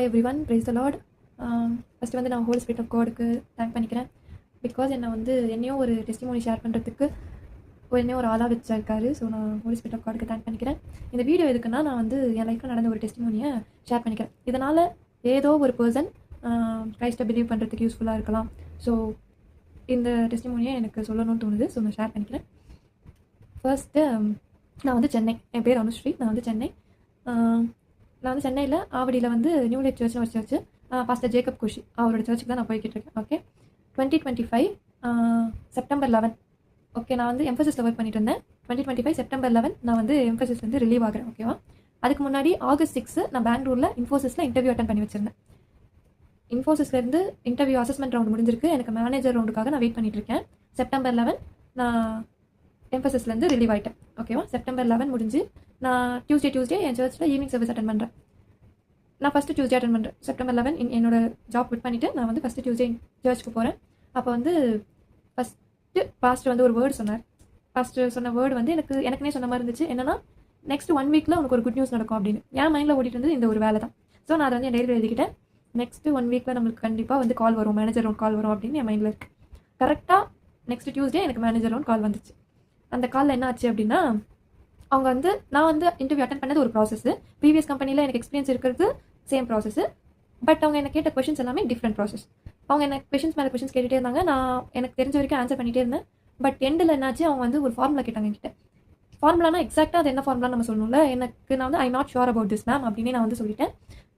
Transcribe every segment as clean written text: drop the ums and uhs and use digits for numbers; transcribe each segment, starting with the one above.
Hi every one, price த Lord. First வந்து நான் whole spirit of காடுக்கு thank பண்ணிக்கிறேன். Because என்னையும் ஒரு டெஸ்டிமோனி ஷேர் பண்ணுறதுக்கு என்னையும் ஒரு ஆளாக வச்சிருக்காரு. ஸோ நான் ஹோல் ஸ்பிரிட் ஆஃப் காடுக்கு தேங்க் பண்ணிக்கிறேன். இந்த வீடியோ எதுக்குன்னா, நான் வந்து என் லைஃப்பில் நடந்த ஒரு டெஸ்டிமோனியை ஷேர் பண்ணிக்கிறேன். இதனால் ஏதோ ஒரு பர்சன் கிரைஸ்ட்டை பிலீவ் பண்ணுறதுக்கு யூஸ்ஃபுல்லாக இருக்கலாம். ஸோ இந்த டெஸ்டிமோனியை எனக்கு சொல்லணும்னு தோணுது. ஸோ நான் ஷேர் பண்ணிக்கிறேன். ஃபர்ஸ்ட்டு நான் வந்து சென்னை, என் பேர் அனுஸ்ரீ. நான் வந்து சென்னையில் ஆவடியில் வந்து நியூ லைஃப் சர்ச்னு ஒரு சர்ச்சு, பாஸ்டர் ஜேக்கப் குஷி அவரோட சர்ச்சுக்கு தான் நான் போய்கிட்டு இருக்கேன். Okay, 2025 September 11. ஓகே, நான் வந்து எம்ஃபசிஸில் ஒர்க் பண்ணிட்டு இருந்தேன். 2025 செப்டம்பர் 11 நான் வந்து எம்ஃபசிஸ்லேருந்து ரிலீவ் ஆகிறேன். ஓகேவா? அதுக்கு முன்னாடி ஆகஸ்ட் 6 நான் பெங்களூரில் இன்ஃபோசிஸில் இன்டர்வியூ அட்டன் பண்ணி வச்சிருந்தேன். இன்ஃபோசிஸ்லேருந்து இன்டர்வியூ அசஸ்மெண்ட் ரவுண்ட் முடிஞ்சிருக்கு. எனக்கு மேனேஜர் ரவுண்டுக்காக நான் வெயிட் பண்ணிட்டு இருக்கேன். செப்டம்பர் 11 நான் எம்ஃபசிஸ்லேருந்து ரிலீவ் ஆகிட்டேன். ஓகேவா? செப்டம்பர் 11 முடிஞ்சு நான் டியூஸ்டே என் சர்ச்சில் ஈவினிங் சர்வீஸ் அட்டன் பண்ணுறேன். நான் ஃபஸ்ட்டு டியூஸ்டே அட்டன் பண்ணுறேன். செப்டம்பர் 11 என்னோட ஜாப் குவிட் பண்ணிவிட்டு நான் வந்து ஃபஸ்ட்டு டியூஸ்டே சர்ச்சுக்கு போகிறேன். அப்போ வந்து ஃபஸ்ட்டு பாஸ்டர் வந்து ஒரு வேர்டு சொன்னார். பாஸ்டர் சொன்ன வேர்டு வந்து எனக்குனே சொன்ன மாதிரி இருந்துச்சு. என்னன்னா, நெக்ஸ்ட் 1 வீக்கில் உனக்கு ஒரு குட் நியூஸ் நடக்கும் அப்படின்னு. என் மைண்டில் ஓடிட்டு இருந்தது இந்த ஒரு வேலை தான். ஸோ நான் அதை வந்து என் டைரியில் எழுதிக்கிட்டேன். நெக்ஸ்ட்டு 1 வீக்கில் நம்மளுக்கு கண்டிப்பாக வந்து கால் வரும், மேனேஜர் ரவுண்ட் கால் வரும் அப்படின்னு என் மைண்டில் இருக்குது. கரெக்டாக நெக்ஸ்ட் டியூஸ்டே எனக்கு மேனேஜர் ரவுண்ட் கால் வந்துச்சு. அந்த காலில் என்ன ஆச்சு அப்படின்னா, அவங்க வந்து நான் வந்து இன்டர்வியூ அட்டன் பண்ணது ஒரு ப்ராசஸ். ப்ரீவியஸ் கம்பெனியில் எனக்கு எக்ஸ்பீரியன்ஸ் இருக்கிறது சேம் ப்ராசஸ். பட் அவங்க என்ன கேட்ட கொஷின்ஸ் எல்லாமே டிஃப்ரெண்ட் ப்ராசஸ். அவங்க எனக்கு கொஷின்ஸ் மேலே கொஷின்ஸ் கேட்டுகிட்டே இருந்தாங்க. நான் எனக்கு தெரிஞ்ச வரைக்கும் ஆன்சர் பண்ணிகிட்டே இருந்தேன். பட் எண்டில் என்னாச்சு, அவங்க வந்து ஒரு ஃபார்முலா கேட்டாங்க என்கிட்ட. ஃபார்முலானா எக்ஸாக்டாக அது என்ன ஃபார்முலா நம்ம சொல்லணும்ல. நான் வந்து I not sure about this ma'am அப்படின்னு நான் வந்து சொல்லிட்டேன்.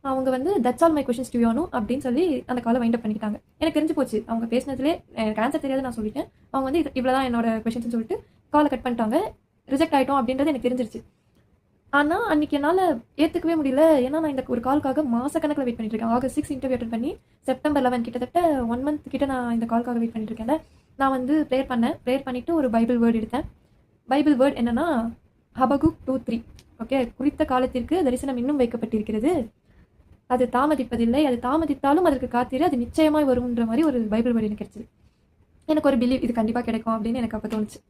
அவங்க வந்து that's all my questions to you அப்படின்னு சொல்லி அந்த காலை வைண்ட் அப் பண்ணிக்கிட்டாங்க. எனக்கு தெரிஞ்சு போச்சு, அவங்க பேசினதுலேயே எனக்கு ஆன்சர் தெரியாது நான் சொல்லிட்டேன். அவங்க வந்து இவ்வளோ தான் என்னோட கொஷின்ஸ்னு சொல்லிட்டு காலை கட் பண்ணிட்டாங்க. ரிஜெக்ட் ஆகிட்டோம் அப்படின்றது எனக்கு தெரிஞ்சிருச்சு. ஆனால் அன்றைக்கி என்னால் ஏற்றுக்கவே முடியல. ஏன்னா நான் இந்த ஒரு கால்க்காக மாதக்கணக்கில் வெயிட் பண்ணிட்டு இருக்கேன். ஆகஸ்ட் 6 இன்டர்வியூ அட்டன் பண்ணி செப்டம்பர் 11 கிட்டத்தட்ட 1 மந்த் கிட்ட நான் இந்த கால்க்காக வெயிட் பண்ணிட்டு இருக்கேன். நான் வந்து ப்ரேயர் பண்ணிவிட்டு ஒரு பைபிள் வேர்டு எடுத்தேன். பைபிள் வேர்டு என்னென்னா, ஹபகுக் 2:3. ஓகே, குறித்த காலத்திற்கு தரிசனம் இன்னும் வைக்கப்பட்டிருக்கிறது, அது தாமதிப்பதில்லை, அது தாமதித்தாலும் அதற்கு காத்திரு, அது நிச்சயமாய் வரும்ன்ற மாதிரி ஒரு பைபிள் வேர்டு எனக்கு கிடைச்சிது. எனக்கு ஒரு பிலீவ் இது கண்டிப்பாக கிடைக்கும் அப்படின்னு எனக்கு அப்போ தோணுச்சு.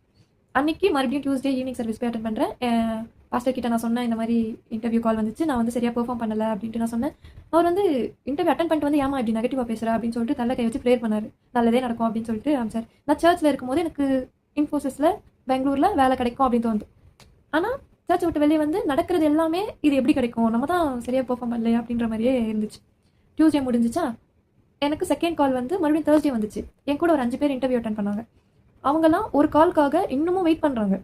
அன்றைக்கி மறுபடியும் டியூஸ்டே ஈவினிங் சர்வீஸ் போய் அட்டன் பண்ணுறேன். பாஸ்டர் கிட்ட நான் சொன்னேன், இந்த மாதிரி இன்டர்வியூ கால் வந்துச்சு, நான் வந்து சரியாக பெர்ஃபார்ம் பண்ணலை அப்படின்ட்டு நான் சொன்னேன். அவர் வந்து இன்டர்வியூ அட்டன் பண்ணிட்டு வந்து ஏமா இப்படி நெகட்டிவாக பேசுகிறா அப்படின்னு சொல்லிட்டு தலை கை வச்சு ப்ரேயர் பண்ணார். நல்லதே நடக்கும் அப்படின்னு சொல்லிட்டு ஆமாம். நான் சர்ச்சில் இருக்கும்போது எனக்கு இன்ஃபோசிஸில் பெங்களூரில் வேலை கிடைக்கும் அப்படின்னு தோணுது. ஆனால் சர்ச்சை விட்டு வெளியே வந்து நடக்கிறது எல்லாமே இது எப்படி கிடைக்கும், நம்ம தான் சரியாக பெர்ஃபார்ம் பண்ணலையா அப்படின்ற மாதிரியே இருந்துச்சு. டியூஸ்டே முடிஞ்சிச்சா, எனக்கு செகண்ட் கால் வந்து மறுபடியும் தேர்ஸ்டே வந்துச்சு. என் கூட ஒரு 5 பேர் இன்டர்வியூ அட்டன் பண்ணாங்க. அவங்கெல்லாம் ஒரு கால்க்காக இன்னமும் வெயிட் பண்ணுறாங்க.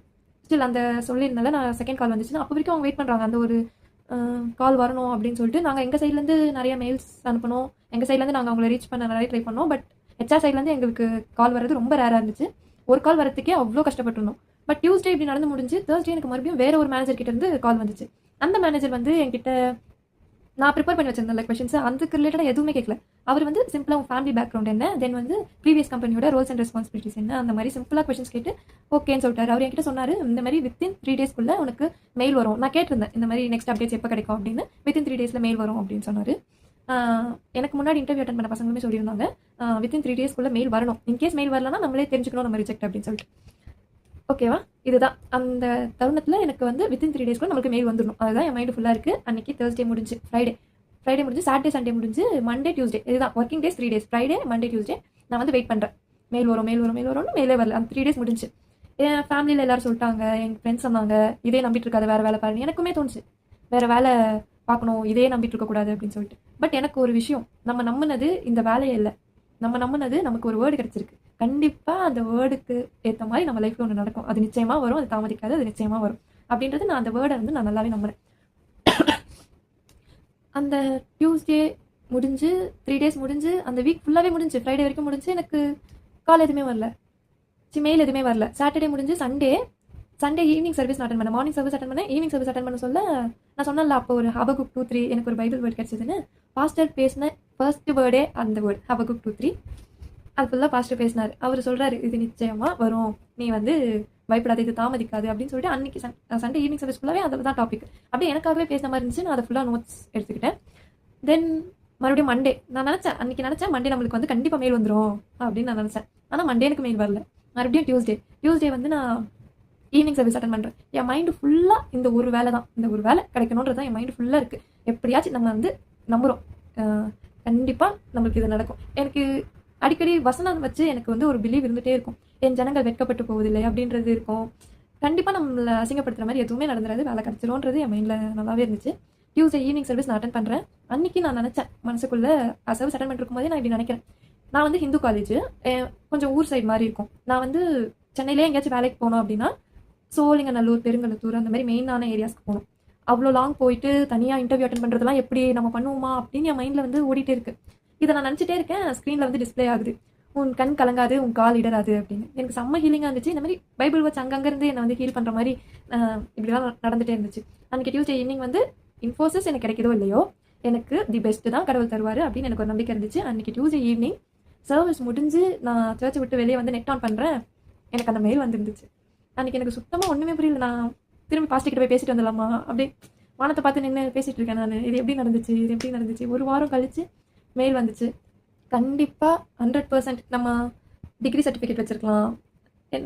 ஸ்டில் அந்த சொல்லியிருந்தால நான் செகண்ட் கால் வந்துச்சுன்னா அப்போ வரைக்கும் அவங்க வெயிட் பண்ணுறாங்க அந்த ஒரு கால் வரணும் அப்படின்னு சொல்லிட்டு. நாங்கள் எங்கள் சைட்லேருந்து நிறைய மெயில்ஸ் அனுப்பணும், எங்கள் சைட்லேருந்து நாங்கள் அவங்கள ரீச் பண்ண நிறைய ட்ரை பண்ணோம். பட் ஹெச்ஆர் சைட்லேருந்து எங்களுக்கு கால் வர்றது ரொம்ப ரேராக இருந்துச்சு. ஒரு கால் வரத்துக்கே அவ்வளோ கஷ்டப்பட்டுருந்தோம். பட் டியூஸ்டே இப்படி நடந்து முடிஞ்சு தேர்ஸ்டே எனக்கு மறுபடியும் வேறு ஒரு மேனேஜர் கிட்டேருந்து கால் வந்துச்சு. அந்த மேனேஜர் வந்து என்கிட்ட நான் ப்ரிப்பேர் பண்ணி வச்சிருந்தேன் கொஷின்ஸ், அதுக்கு ரிலேட்டடாக எதுவுமே கேட்கல. அவர் வந்து சிம்பிளாக உங்கள் ஃபேமிலி பேக்ரவுண்ட் என்ன, தென் வந்து ப்ரீவியஸ் கம்பெனியோட ரோல்ஸ் அண்ட் ரெஸ்பான்சிபிலிட்டிஸ் என்ன, அந்த மாதிரி சிம்பிளாக கொஷின்ஸ் கேட்டு ஓகேன்னு சொல்லிட்டாரு. அவர் என்கிட்ட சொன்னார், இந்த மாதிரி வித்தின் 3 டேஸ்க்குள்ளே உனக்கு மெயில் வரும். நான் கேட்டிருந்தேன் இந்த மாதிரி நெக்ஸ்ட் அப்டேட்ஸ் எப்போ கிடைக்கும் அப்படின்னு. வித்தின் 3 டேஸில் மெயில் வரும் அப்படின்னு சொன்னார். எனக்கு முன்னாடி இன்டர்வியூ அட்டன் பண்ண பசங்களுமே சொல்லியிருந்தாங்க, வித்தின் 3 டேஸ்க்குள்ளே மெயில் வரணும், இன்கேஸ் மெயில் வரலன்னா நம்மளே தெரிஞ்சுக்கணும் நம்ம ரிஜெக்ட் அப்படின்னு சொல்லிட்டு. ஓகேவா? இதுதான் அந்த தருணத்தில் எனக்கு வந்து வித்தின் 3 டேஸ்க்குள்ள நமக்கு மெயில் வந்துடணும். அதுதான் என் மைண்டு ஃபுல்லாக இருக்குது. அன்றைக்கி தேர்ஸ்டே முடிஞ்சு, ஃப்ரைடே முடிஞ்சு, சாட்டர்டே சண்டே முடிஞ்சு, மண்டே டியூஸ்டே, இதுதான் working days 3 days. Friday Monday Tuesday நான் வந்து வெயிட் பண்ணுறேன். மெயில் வரும்னு மெயிலே வரல. அந்த 3 டேஸ் முடிஞ்சு. என் ஃபேமிலியில் எல்லோரும் சொல்லிட்டாங்க, எங்கள் ஃப்ரெண்ட்ஸ் சொன்னாங்க, இதே நம்பிட்டு இருக்காது, வேறு வேலை பாருங்க. எனக்குமே தோணுச்சு வேறு வேலை பார்க்கணும், இதே நம்பிட்டு இருக்கக்கூடாது அப்படின்னு சொல்லிட்டு. பட் எனக்கு ஒரு விஷயம், நம்ம நம்பினது இந்த வேலையே இல்லை, நம்ம நம்பினது நமக்கு ஒரு வேர்டு கிடச்சிருக்கு. கண்டிப்பாக அந்த வேர்டுக்கு ஏற்ற மாதிரி நம்ம லைஃப்பில் ஒன்று நடக்கும். அது நிச்சயமாக வரும், அது தாமதிக்காது, அது நிச்சயமாக வரும் அப்படின்றது நான் அந்த வேர்டை வந்து நான் நல்லாவே நம்புகிறேன். அந்த டியூஸ்டே முடிஞ்சு 3 டேஸ் முடிஞ்சு, அந்த வீக் ஃபுல்லாகவே முடிஞ்சு, ஃப்ரைடே வரைக்கும் முடிஞ்சு, எனக்கு கால் எதுவுமே வரல, மெயில் எதுவுமே வரல. சாட்டர்டே முடிஞ்சு, சண்டே ஈவினிங் சர்வீஸ் அட்டன் பண்ணேன். மார்னிங் சர்வீஸ் அட்டன் பண்ணேன். ஈவினிங் சர்வீஸ் அட்டன் பண்ண சொல்ல நான் சொன்னேன்ல அப்போ ஒரு ஹபகுக் 2:3 எனக்கு ஒரு பைபிள் வேர்டு கிடச்சிதுன்னு. பாஸ்டர் பேசின ஃபர்ஸ்ட் வேர்டே அந்த வேர்டு ஹபகுக் 2:3. அது ஃபுல்லாக பாஸ்டர் பேசினார். அவர் சொல்கிறாரு, இது நிச்சயமாக வரும், நீ வந்து பயப்படாது, இது தாமதிக்காது அப்படின்னு சொல்லிட்டு. அன்றைக்கி சண்டே ஈவினிங் சர்வீஸ் ஃபுல்லாகவே அதில் தான் டாபிக். அப்படியே எனக்காகவே பேசின மாதிரி இருந்துச்சு. நான் அதை ஃபுல்லாக நோட்ஸ் எடுத்துக்கிட்டேன். தென் மறுபடியும் மண்டே நான் அன்றைக்கி நினச்சேன் மண்டே நம்மளுக்கு வந்து கண்டிப்பாக மெயில் வந்துடும் அப்படின்னு நான் நினச்சேன். ஆனால் மண்டே எனக்கு மெயில் வரல. மறுபடியும் டியூஸ்டே வந்து நான் ஈவினிங் சர்வீஸ் அட்டன் பண்ணுறேன். என் மைண்டு ஃபுல்லாக இந்த ஒரு வேலை தான், இந்த ஒரு வேலை கிடைக்கணுன்றது தான் என் மைண்டு ஃபுல்லாக இருக்குது. எப்படியாச்சும் நம்ம வந்து நம்புகிறோம், கண்டிப்பாக நம்மளுக்கு இது நடக்கும். எனக்கு அடிக்கடி வசனம் வச்சு எனக்கு வந்து ஒரு பிலீவ் இருந்துகிட்டே இருக்கும். என் ஜனங்கள் வெட்கப்பட்டு போவதில்லை அப்படின்றது இருக்கும். கண்டிப்பாக நம்மளை அசிங்கப்படுத்துகிற மாதிரி எதுவுமே நடந்துடாது, வேலை கிடச்சிரும்ன்றது என் மைண்டில் நல்லாவே இருந்துச்சு. டியூஸ்டே ஈவினிங் சர்வீஸ் நான் அட்டன் பண்ணுறேன். அன்றைக்கி நான் நினச்சேன் மனசுக்குள்ளே சர்வீஸ் அட்டன் பண்ணிருக்கும் போதே நான் இப்படி நினைக்கிறேன். நான் வந்து ஹிந்து காலேஜ், கொஞ்சம் ஊர் சைடு மாதிரி இருக்கும். நான் வந்து சென்னையிலே எங்கேயாச்சும் வேலைக்கு போனோம் அப்படின்னா சோழிங்கநல்லூர், பெருங்கலத்தூர் அந்த மாதிரி மெயினான ஏரியாஸ்க்கு போகணும். அவ்வளோ லாங் போயிட்டு தனியாக இன்டர்வியூ அட்டன் பண்ணுறதுலாம் எப்படி நம்ம பண்ணுவோமா அப்படின்னு என் மைண்டில் வந்து ஓடிட்டே இருக்குது. இதை நான் நினச்சிட்டே இருக்கேன். ஸ்க்ரீனில் வந்து டிஸ்பிளே ஆகுது, உன் கண் கலங்காது, உன் கால் இடராது அப்படின்னு. எனக்கு செம்ம ஹீலிங்காக இருந்துச்சு. இந்த மாதிரி பைபிள் வச்சு அங்கங்கேருந்து என்னை வந்து ஹீல் பண்ணுற மாதிரி இப்படிலாம் நடந்துகிட்டே இருந்துச்சு. அன்றைக்கி டியூஸ்டே ஈவினிங் வந்து இன்ஃபோசிஸ் எனக்கு கிடைக்குதோ இல்லையோ, எனக்கு தி பெஸ்ட்டு தான் கடவுள் தருவார் அப்படின்னு எனக்கு ஒரு நம்பிக்கை இருந்துச்சு. அன்றைக்கி டியூஸ்டே ஈவினிங் சர்வீஸ் முடிஞ்சு நான் சர்ச்சை விட்டு வெளியே வந்து நெட் ஆன் பண்ணுறேன். எனக்கு அந்த மெயில் வந்துருந்துச்சு. அன்றைக்கி எனக்கு சுத்தமாக ஒன்றுமே புரியல. நான் திரும்பி பாஸ்டிக்கிட்ட போய் பேசிட்டு வந்துடலாமா அப்படி வானத்தை பார்த்து நின்று பேசிகிட்டு இருக்கேன் நான். இது எப்படி நடந்துச்சு. ஒரு வாரம் கழித்து மெயில் வந்துச்சு. கண்டிப்பாக 100% நம்ம டிகிரி சர்டிஃபிகேட் வச்சுருக்கலாம்,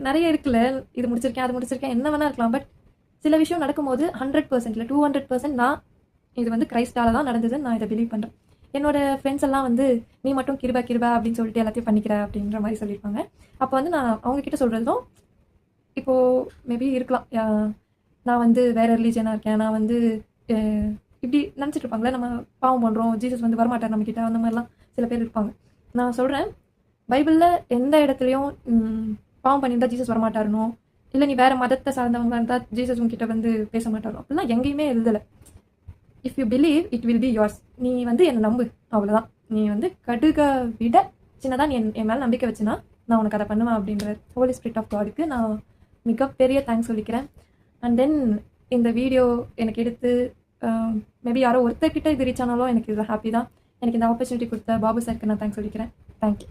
நிறைய இருக்குல்ல, இது முடிச்சிருக்கேன் அது முடிச்சிருக்கேன் என்ன வேணா இருக்கலாம். பட் சில விஷயம் நடக்கும்போது 100% இல்லை 200% நான் இது வந்து கிரைஸ்டால தான் நடந்ததுன்னு நான் இதை பிலீவ் பண்ணுறேன். என்னோட ஃப்ரெண்ட்ஸ் எல்லாம் வந்து நீ மட்டும் கிருபா அப்படின்னு சொல்லிட்டு எல்லாத்தையும் பண்ணிக்கிற அப்படின்ற மாதிரி சொல்லியிருப்பாங்க. அப்போ வந்து நான் அவங்கக்கிட்ட சொல்கிறதும் இப்போது மேபி இருக்கலாம், நான் வந்து வேறு ரிலீஜனாக இருக்கேன், நான் வந்து இப்படி நினச்சிட்டு இருப்பாங்களே, நம்ம பாவம் பண்ணுறோம், ஜீசஸ் வந்து வரமாட்டார் நம்மக்கிட்ட, அந்த மாதிரிலாம் சில பேர் இருப்பாங்க. நான் சொல்கிறேன், பைபிளில் எந்த இடத்துலையும் பாவம் பண்ணியிருந்தால் ஜீசஸ் வரமாட்டாருனோ, இல்லை நீ வேறு மதத்தை சார்ந்தவங்க இருந்தால் ஜீசஸ் உங்ககிட்ட வந்து பேச மாட்டாரோ அப்படிலாம் எங்கேயுமே எழுதலை. If you believe it will be yours. நீ வந்து என்னை நம்பு, அவ்வளோதான். நீ வந்து கடுக விட சின்னதான் நீ என் மேலே நம்பிக்கை வச்சுனா நான் உனக்கு அதை பண்ணுவேன் அப்படின்ற ஹோலி ஸ்பிரிட் ஆஃப் காடுக்கு நான் மிகப்பெரிய தேங்க்ஸ் சொல்லிக்கிறேன். அண்ட் தென் இந்த வீடியோ எனக்கு எடுத்து மேபி யாரோ ஒருத்தர்கிட்ட இது ரீச் ஆனாலும் எனக்கு இதில் ஹாப்பி தான். எனக்கு இந்த ஆப்பர்ச்சுனிட்டி கொடுத்த பாபு சாருக்கு நான் தேங்க்ஸ் சொல்லிக்கிறேன். தேங்க்யூ.